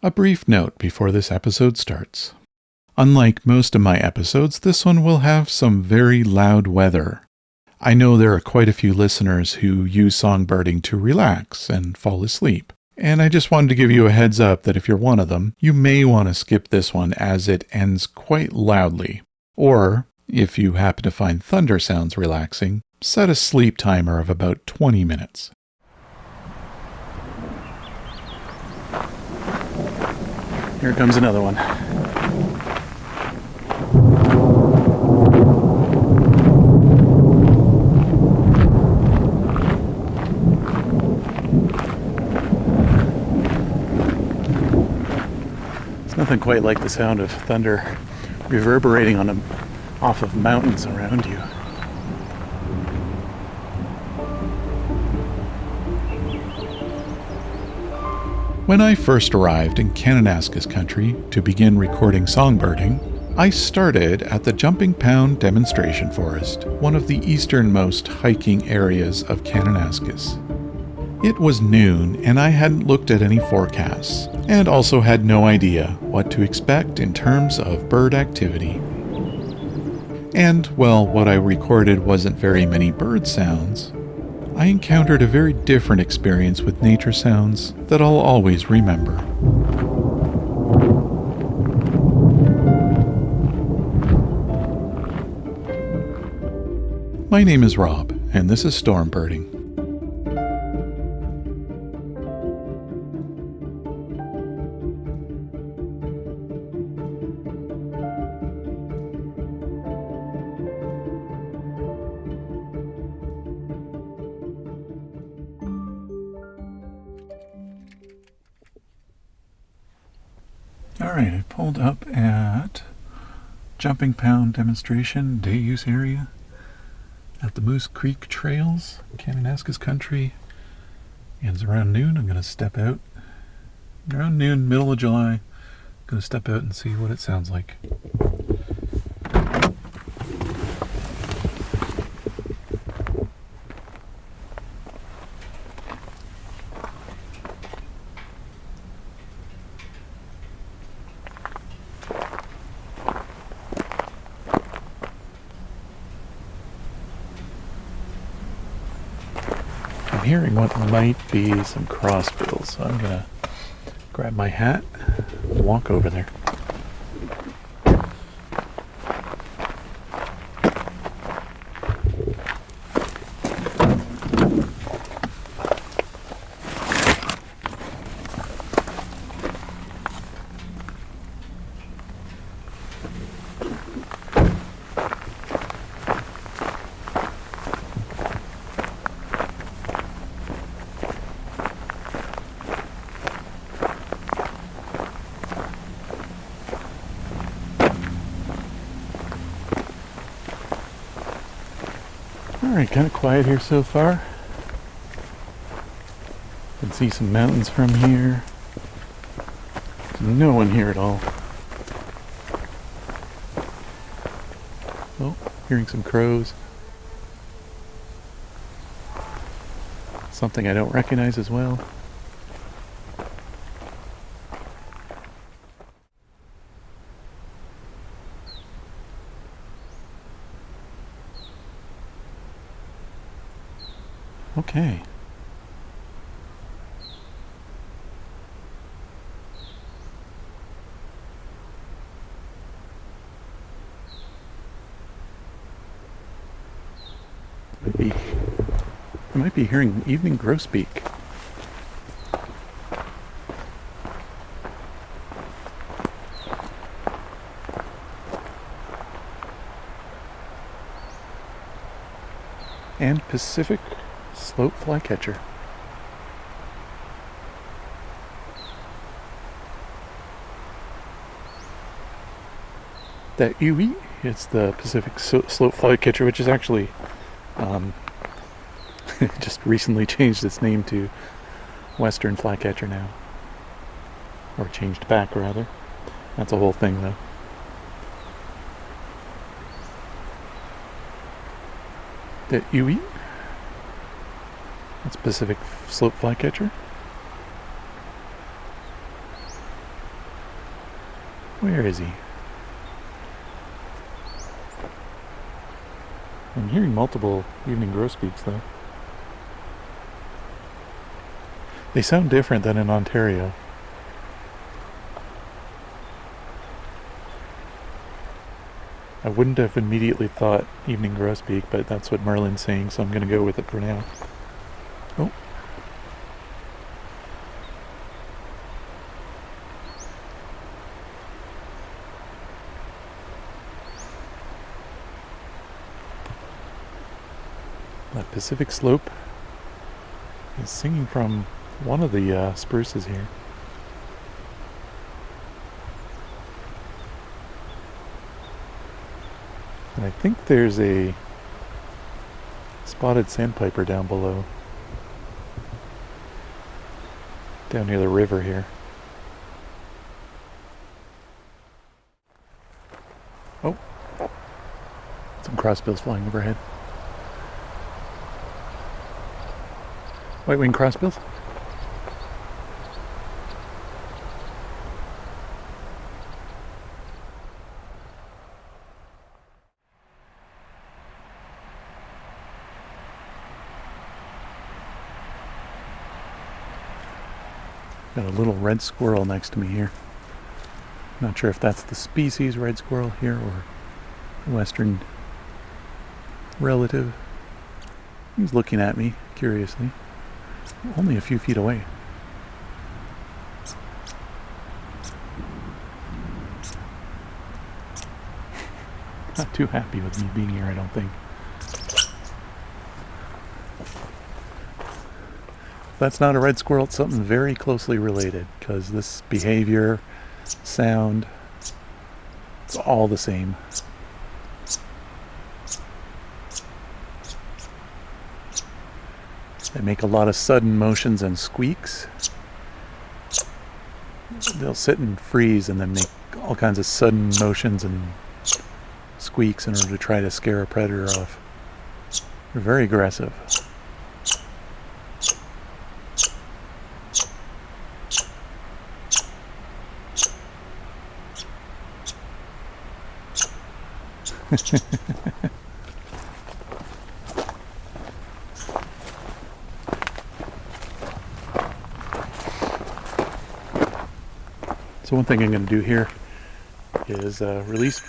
A brief note before this episode starts. Unlike most of my episodes, this one will have some very loud weather. I know there are quite a few listeners who use Songbirding to relax and fall asleep, and I just wanted to give you a heads up that if you're one of them, you may want to skip this one as it ends quite loudly. Or, if you happen to find thunder sounds relaxing, set a sleep timer of about 20 minutes. Here comes another one. It's nothing quite like the sound of thunder reverberating off of mountains around you. When I first arrived in Kanaskis Country to begin recording Songbirding, I started at the Jumpingpound Demonstration Forest, one of the easternmost hiking areas of Kananaskis. It was noon and I hadn't looked at any forecasts, and also had no idea what to expect in terms of bird activity. And, well, what I recorded wasn't very many bird sounds. I encountered a very different experience with nature sounds that I'll always remember. My name is Rob, and this is Stormbirding. Alright, I pulled up at Jumpingpound Demonstration Day Use Area at the Moose Creek Trails, Kanaskis Country, and it's around noon. I'm going to step out. Around noon, middle of July, I'm going to step out and see what it sounds like. I'm hearing what might be some crossbills, so I'm gonna grab my hat and walk over there. Alright, kind of quiet here so far. You can see some mountains from here. There's no one here at all. Oh, hearing some crows. Something I don't recognize as well. Okay. I might be hearing evening grosbeak. And Pacific slope flycatcher. That Uwe, it's the Pacific slope flycatcher, which is actually just recently changed its name to Western flycatcher now. Or changed back, rather. That's a whole thing, though. The Uwe, that's Pacific slope flycatcher. Where is he? I'm hearing multiple evening grosbeaks though. They sound different than in Ontario. I wouldn't have immediately thought evening grosbeak, but that's what Merlin's saying, so I'm going to go with it for now. Oh. That Pacific Slope is singing from one of the spruces here. And I think there's a spotted sandpiper down below. Down near the river here. Oh, some crossbills flying overhead. White-winged crossbills. Got a little red squirrel next to me here. Not sure if that's the species red squirrel here or western relative. He's looking at me curiously. Only a few feet away. Not too happy with me being here, I don't think. If that's not a red squirrel, it's something very closely related, because this behavior, sound, it's all the same. They make a lot of sudden motions and squeaks. They'll sit and freeze and then make all kinds of sudden motions and squeaks in order to try to scare a predator off. They're very aggressive. So one thing I'm going to do here is release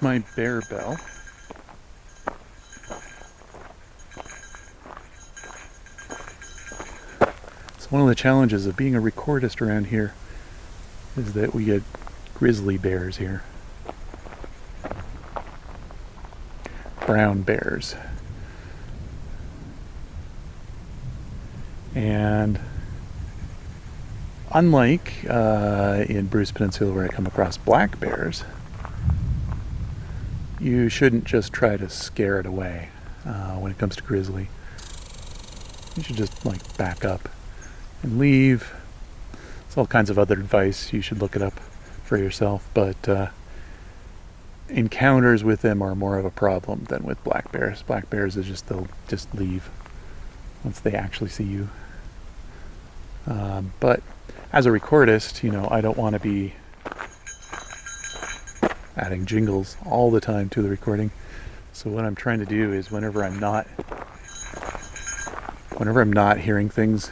my bear bell. So one of the challenges of being a recordist around here is that we get grizzly bears here. Brown bears. And unlike in Bruce Peninsula where I come across black bears, you shouldn't just try to scare it away when it comes to grizzly. You should just like back up and leave. There's all kinds of other advice. You should look it up for yourself, but encounters with them are more of a problem than with black bears. Black bears is just, they'll just leave once they actually see you. But as a recordist, you know, I don't want to be adding jingles all the time to the recording. So what I'm trying to do is whenever I'm not hearing things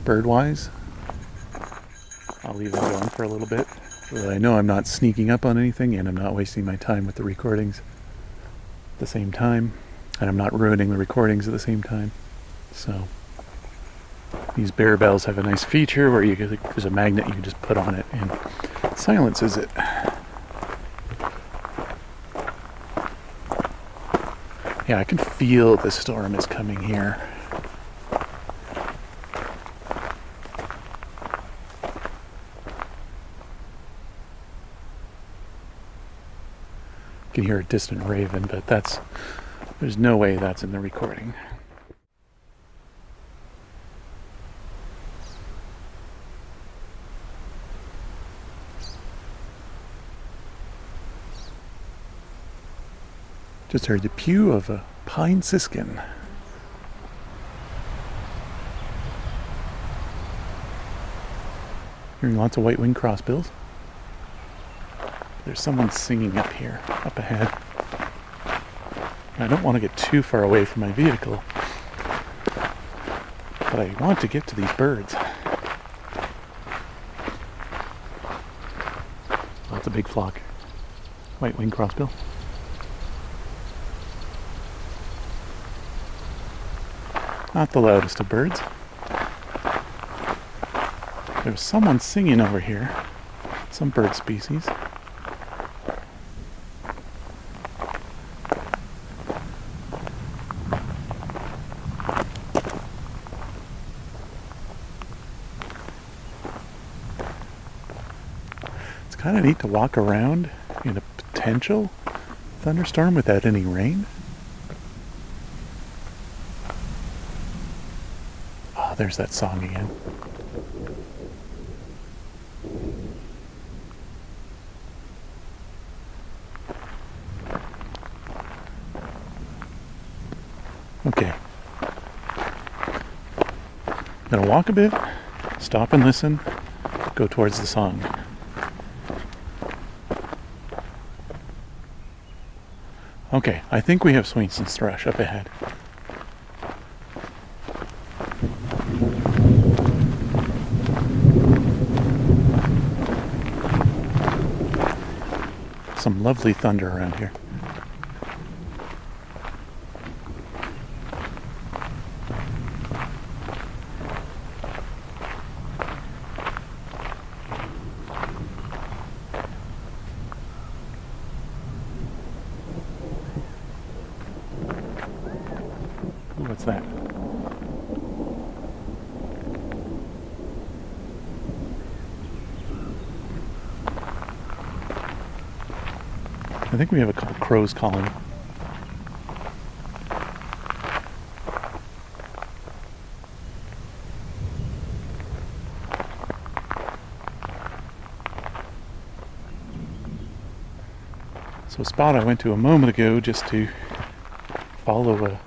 bird-wise, I'll leave them going for a little bit so that I know I'm not sneaking up on anything and I'm not wasting my time with the recordings at the same time, and I'm not ruining the recordings at the same time. So these bear bells have a nice feature where there's a magnet you can just put on it and it silences it. Yeah, I can feel the storm is coming here. You can hear a distant raven, but there's no way that's in the recording. Just heard the pew of a pine siskin. Hearing lots of white-winged crossbills. There's someone singing up here, up ahead. I don't want to get too far away from my vehicle, but I want to get to these birds. Oh, it's a big flock. White-winged crossbill. Not the loudest of birds. There's someone singing over here. Some bird species. It's kind of neat to walk around in a potential thunderstorm without any rain. Oh, there's that song again. Okay. I'm gonna walk a bit, stop and listen, go towards the song. Okay, I think we have Swainson's thrush up ahead. Some lovely thunder around here. Ooh, what's that? I think we have a couple crows calling. So a spot I went to a moment ago just to follow a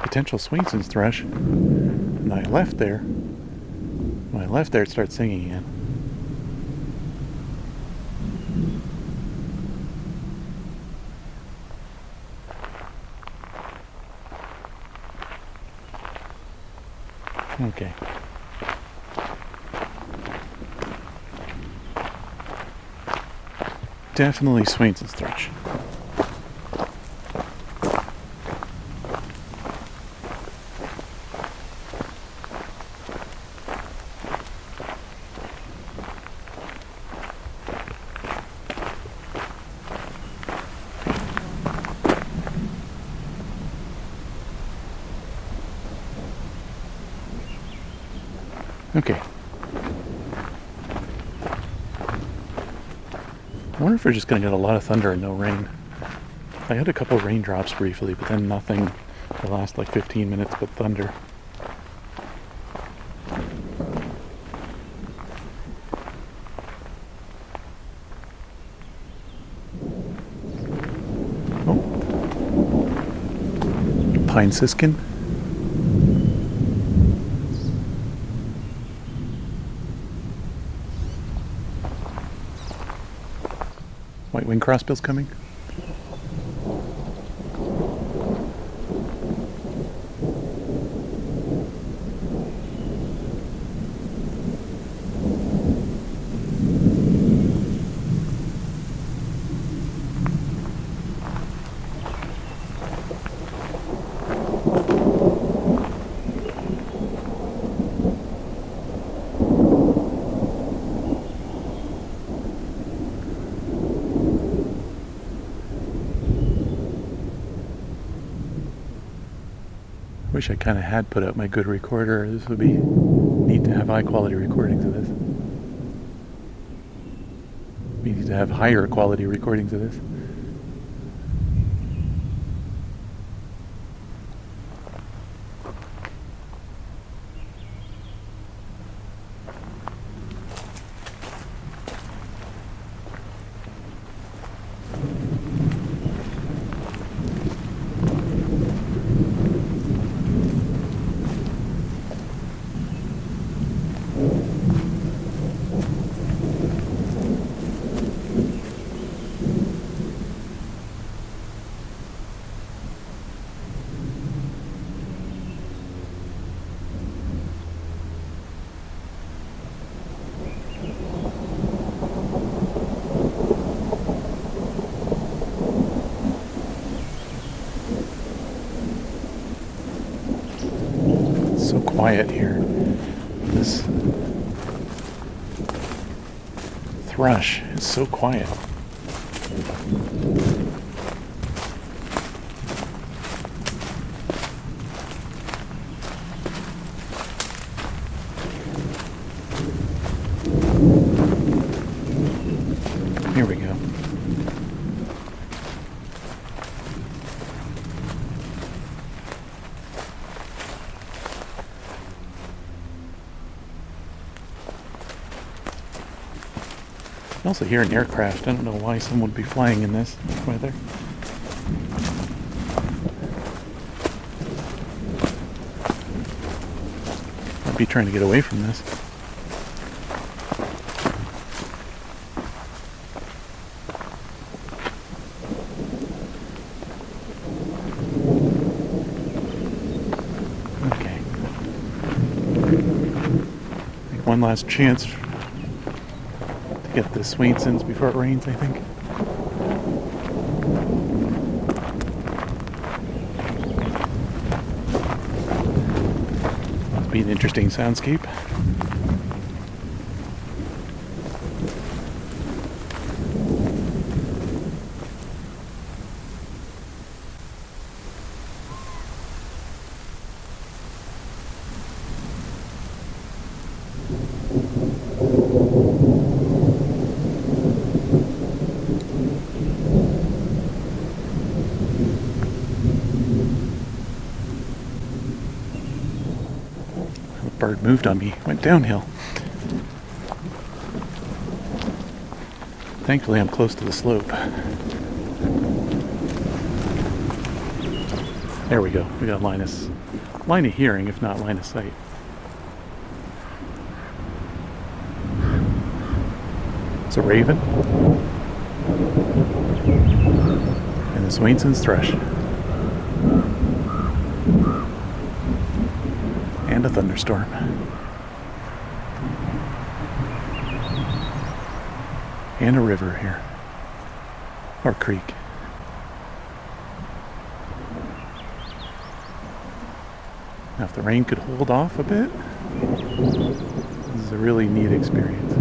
potential Swainson's thrush, and I left there. When I left there, it started singing again. Okay. Definitely Swainson's thrush. Okay. I wonder if we're just going to get a lot of thunder and no rain. I had a couple raindrops briefly, but then nothing the last like 15 minutes but thunder. Oh. Pine siskin. White-winged crossbill's coming. Wish I kind of had put out my good recorder. This would be neat to have high quality recordings of this. We need to have higher quality recordings of this. quiet here. This thrush is so quiet. Here we go. I also hear an aircraft. I don't know why someone would be flying in this weather. I'd be trying to get away from this. Okay. Take one last chance get the Swainsons before it rains, I think. Must be an interesting soundscape. Bird moved on me, went downhill. Thankfully I'm close to the slope. There we go, we got line of hearing, if not line of sight. It's a raven. And the Swainson's thrush. And a thunderstorm. And a river here. Or creek. Now if the rain could hold off a bit, this is a really neat experience.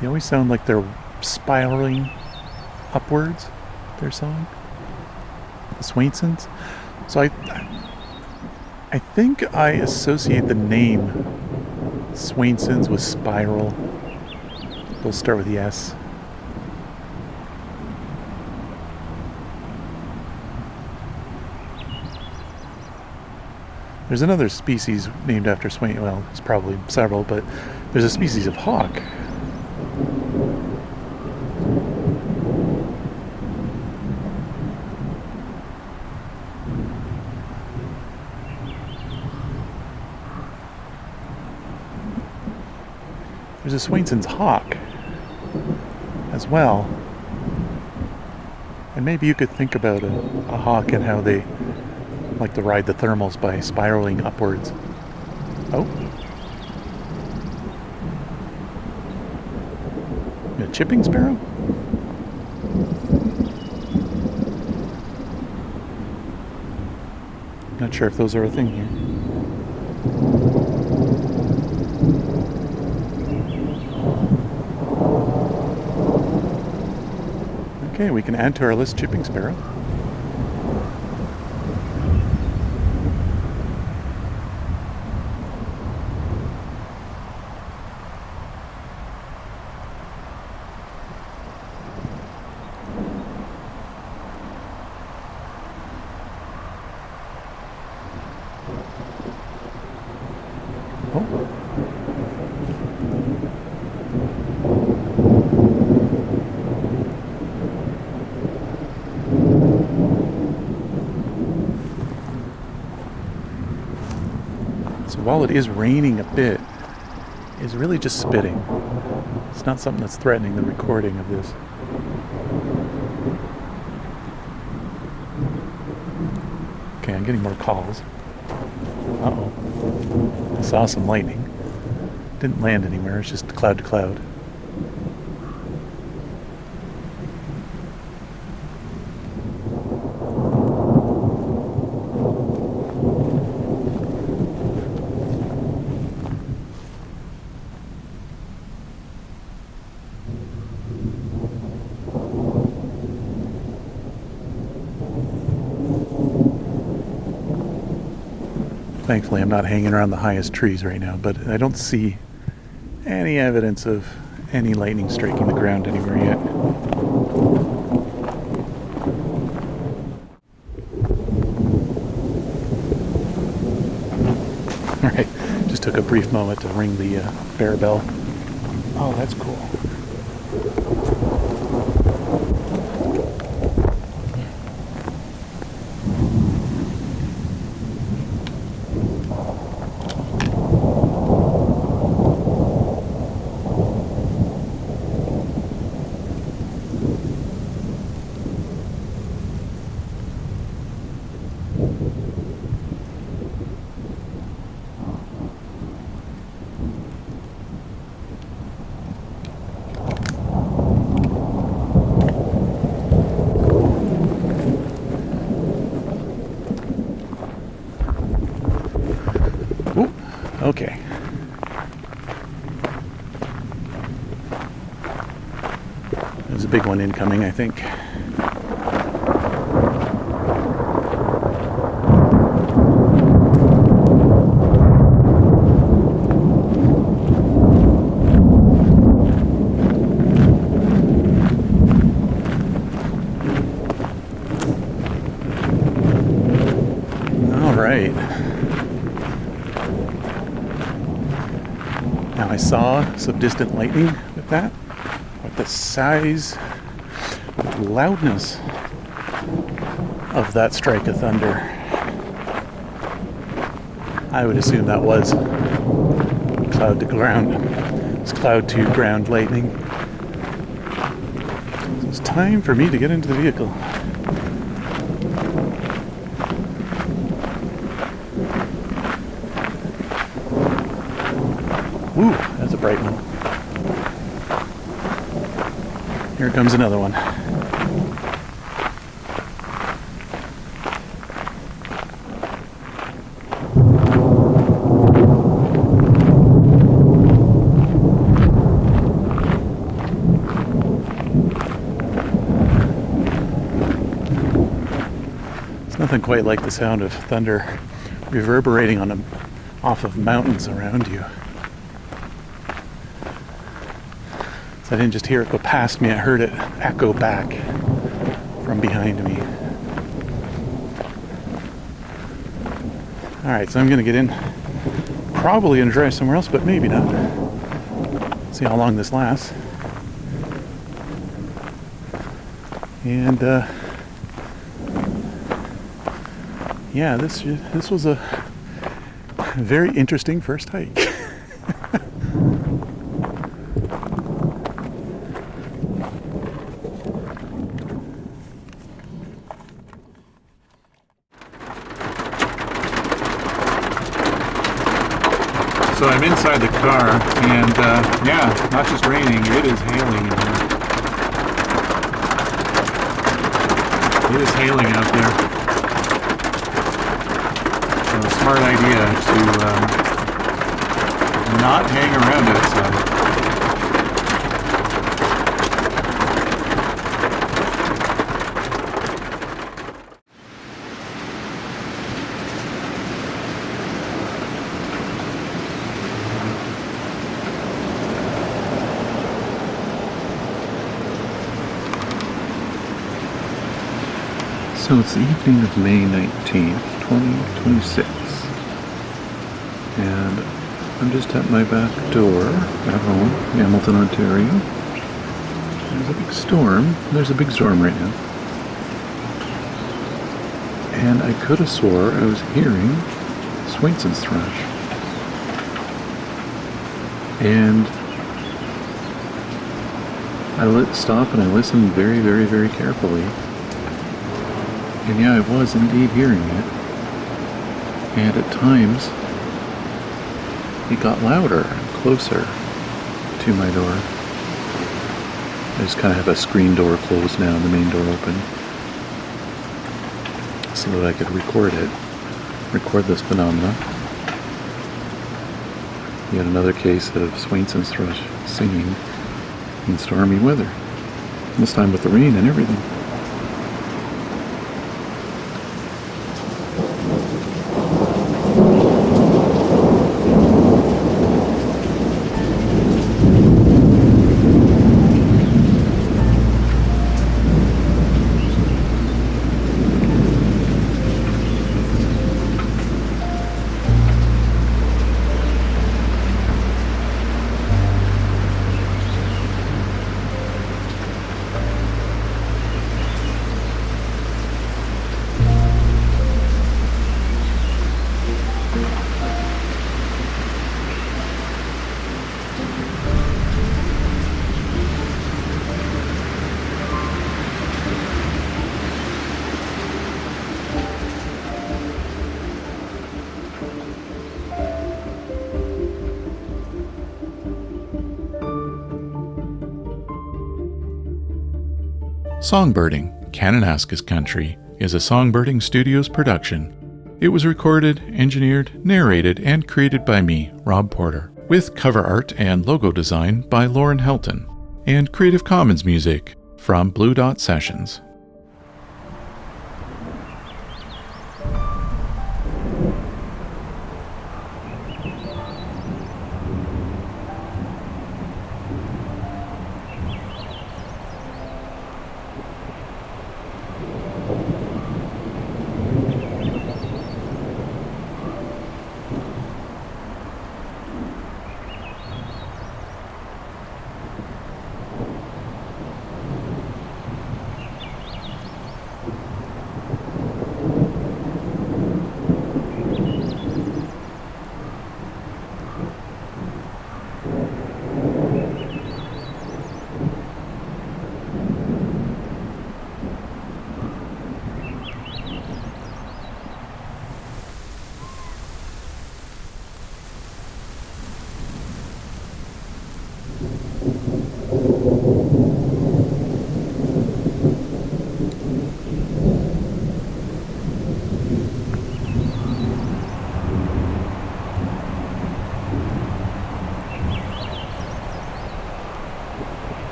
They always sound like they're spiraling upwards, their song. The Swainsons. So I think I associate the name Swainsons with spiral. They'll start with the S. There's another species named after Swain. Well, there's probably several, but there's a species of hawk. There's a Swainson's hawk as well. And maybe you could think about a hawk and how they like to ride the thermals by spiraling upwards. Oh. A chipping sparrow? Not sure if those are a thing here. Okay, we can add to our list chipping sparrow. while it is raining a bit, is really just spitting. It's not something that's threatening the recording of this. Okay, I'm getting more calls. Uh-oh. I saw some lightning. Didn't land anywhere, it's just cloud to cloud. Thankfully, I'm not hanging around the highest trees right now, but I don't see any evidence of any lightning striking the ground anywhere yet. Alright, just took a brief moment to ring the bear bell. Oh, that's cool. Okay. There's a big one incoming, I think. All right. Now I saw some distant lightning with that, but the size, the loudness of that strike of thunder, I would assume that was cloud to ground. It's cloud to ground lightning. So it's time for me to get into the vehicle. Ooh, that's a bright one. Here comes another one. It's nothing quite like the sound of thunder reverberating off of mountains around you. I didn't just hear it go past me, I heard it echo back from behind me. Alright, so I'm going to get in. Probably going to drive somewhere else, but maybe not. See how long this lasts. And, yeah, this was a very interesting first hike. So I'm inside the car, and yeah, not just raining, it is hailing in here. It is hailing out there. So a smart idea to not hang around outside. So it's the evening of May 19th, 2026, and I'm just at my back door at home, Hamilton, Ontario. There's a big storm. There's a big storm right now. And I could have swore I was hearing Swainson's thrush. And I stop and I listen very, very, very carefully. And yeah, I was indeed hearing it. And at times, it got louder and closer to my door. I just kind of have a screen door closed now and the main door open, so that I could record this phenomena. Yet another case of Swainson's thrush singing in stormy weather. This time with the rain and everything. Songbirding, Kanaskis Country is a Songbirding Studios production. It was recorded, engineered, narrated, and created by me, Rob Porter, with cover art and logo design by Lauren Helton, and Creative Commons music from Blue Dot Sessions.